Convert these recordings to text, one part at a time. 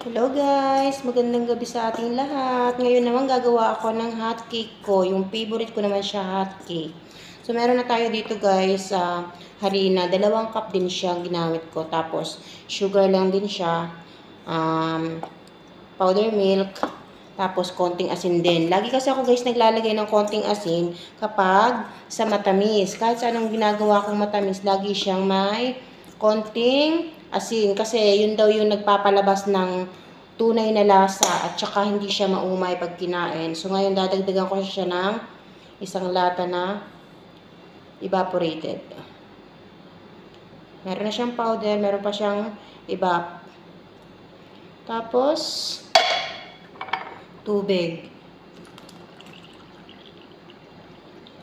Hello guys! Magandang gabi sa ating lahat. Ngayon naman gagawa ako ng hot cake ko. Yung favorite ko naman siya, hot cake. So meron na tayo dito guys, harina. 2 cup din siya ginamit ko. Tapos sugar lang din siya. Um, Powder milk. Tapos konting asin din. Lagi kasi ako guys naglalagay ng konting asin kapag sa matamis. Kahit sa anong ginagawa kong matamis, lagi siyang may konting asin. Kasi yun daw yung nagpapalabas ng tunay na lasa at saka hindi siya maumay pag kinain. So ngayon dadagdagan ko siya ng isang lata na evaporated. Meron na siyang powder, meron pa siyang evap. Tapos tubig.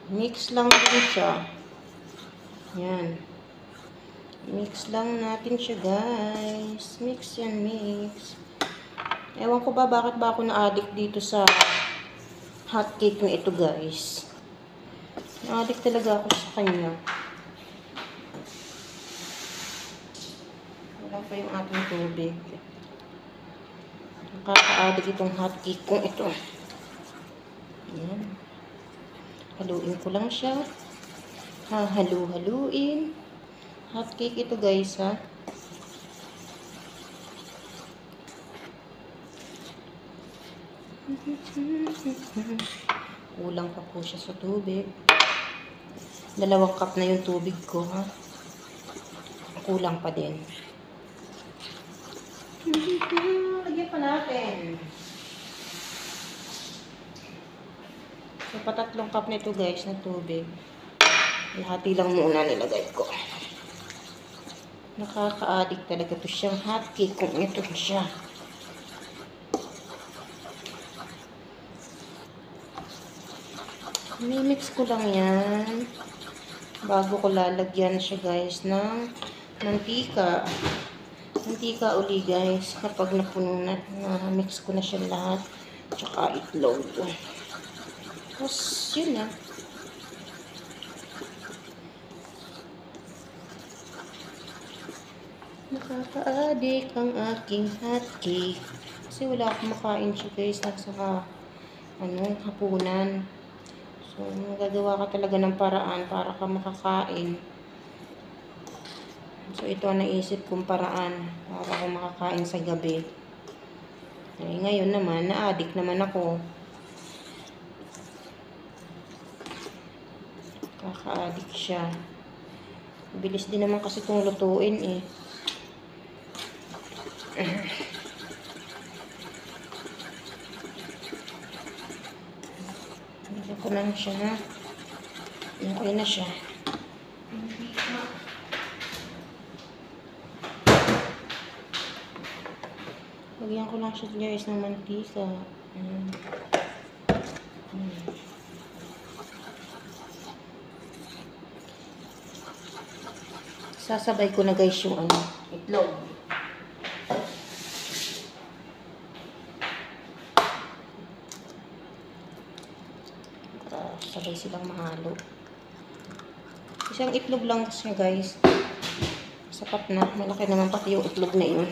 Mix lang din siya. Yan. Mix lang natin siya, guys. Mix yan, mix. Ewan ko ba bakit ba ako na-addict dito sa hot cake na ito, guys. Na-addict talaga ako sa kanya. Wala pa yung ating tubig. Nakaka-addict itong hot cake kong ito. Yan. Haluin ko lang siya. Halu-haluin. Hot cake ito guys ha. Kulang pa po siya sa tubig. 2 cup na yung tubig ko ha. Kulang pa din. Lagyan pa natin. So, pa 3 cup na ito guys na tubig. Lahati lang muna nilagay ko. Nakaka-addict talaga to siyang hot cake kung ito siya. Mimix ko lang yan. Bago ko lalagyan siya guys ng mantika. Mantika uli guys. Kapag napuno na, mix ko na siya lahat. Tsaka itlog. Tapos yun na. Nakaka-addict ang aking hot cake. Kasi wala akong makain siya guys. Nasa hapunan. So, magagawa ka talaga ng paraan para ka makakain. So, ito ang naisip kong paraan para ako makakain sa gabi. Eh, ngayon naman, na-addict naman ako. Kaka-addict siya. Bilis din naman kasi itong lutuin eh. Lagyan ko lang siya na. Okay na siya. Lagyan ko lang siya guys ng mantika. Sasabay ko na guys yung itlog. Sabay silang mahalo. Isang itlog lang siya guys. Sapat na. Malaki naman pati yung itlog na yun.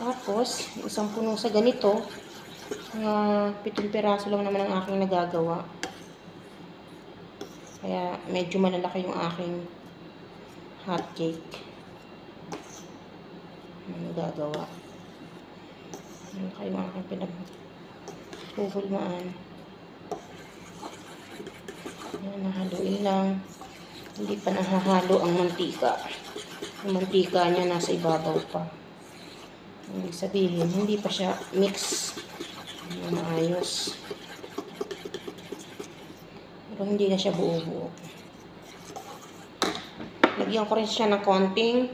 Tapos, isang puno sa ganito. 7 piraso lang naman ang aking nagagawa. Kaya medyo malalaki yung aking hot cake. Nagagawa. Ano kayo ang aking pinagpupulmaan. Yan, nahaluin lang. Hindi pa nahahalo ang mantika. Yung mantika niya nasa ibabaw pa. Ibig sabihin, hindi pa siya mix na maayos. Pero hindi na siya buo-buo. Lagyan ko rin siya ng konting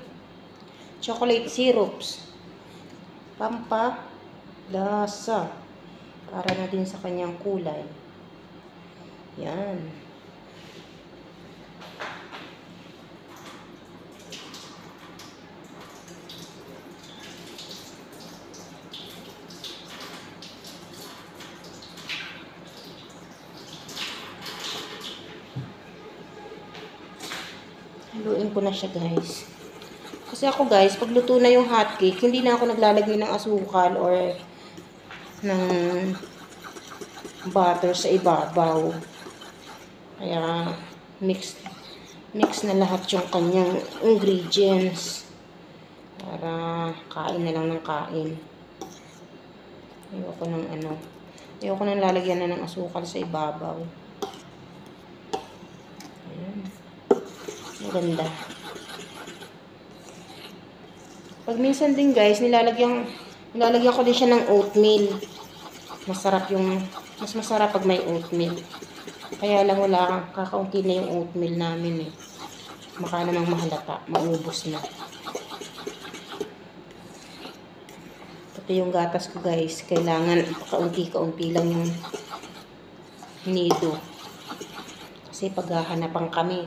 chocolate syrups. Pampalasa. Para na din sa kanyang kulay. Yan. Kukuluin ko na siya, guys. Kasi ako, guys, pag luto na yung hotcake, hindi na ako naglalagay ng asukal or ng butter sa ibabaw. Kaya, mix na lahat yung kanyang ingredients. Para kain na lang ng kain. Ayoko nang lalagyan na ng asukal sa ibabaw. Ayan. Maganda. Pag minsan din, guys, nilalagyan ko din siya ng oatmeal. Mas masarap pag may oatmeal. Kaya lang wala, kakaunti na yung oatmeal namin eh. Baka namang mahalata, maubos na. Ito yung gatas ko, guys. Kailangan kaunti-kaunti lang yung nido. Kasi paghahanapan kami.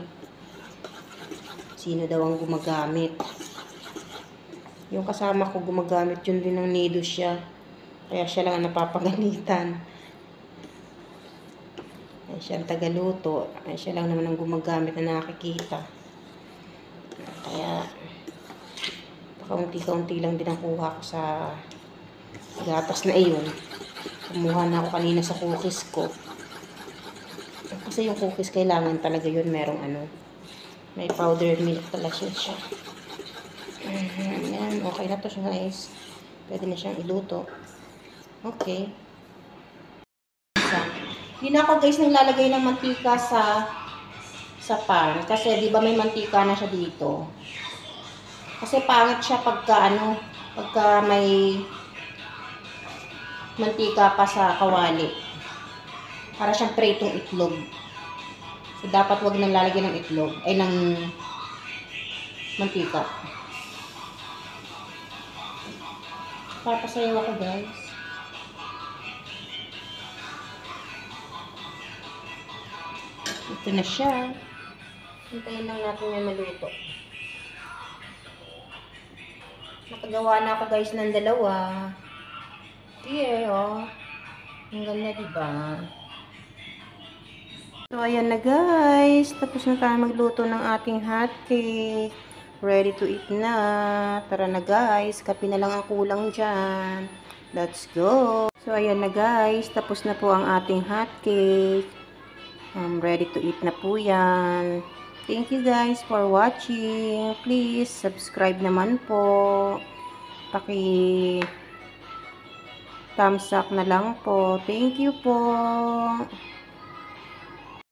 Sino daw ang gumagamit? Yung kasama ko gumagamit yun din ng nido siya. Kaya siya lang ang napapagalitan. Ay siya ang tagaluto. Ay siya lang naman ang gumagamit na nakikita. Kaya kaunti-kaunti lang din ang kuha ko sa gatas na iyon. Kumuha na ako kanina sa cookies ko. Kasi yung cookies kailangan talaga yun merong may powdered milk talaga siya. Ayan, okay na to siya, guys. Pwede na siyang iluto. Okay. Hindi na ako, guys, naglalagay ng mantika sa pan. Kasi, di ba may mantika na siya dito. Kasi pangit siya pagka may mantika pa sa kawali. Para siyang pritong itlog. So, dapat wag nang lalagyan ng itlog. Ay, ng mantika. Papasayaw ako, guys. Ito na siya. Hintayin lang natin yung maluto. Nakagawa na ako, guys, ng dalawa. Here, oh. Ang ganda, diba? So, ayan na, guys. Tapos na tayo magluto ng ating hotcake. Ready to eat na. Tara na, guys. Kape na lang ang kulang dyan. Let's go. So, ayan na, guys. Tapos na po ang ating hotcake. Ready to eat na po yan. Thank you, guys, for watching. Please, subscribe naman po. Thumbs up na lang po. Thank you po.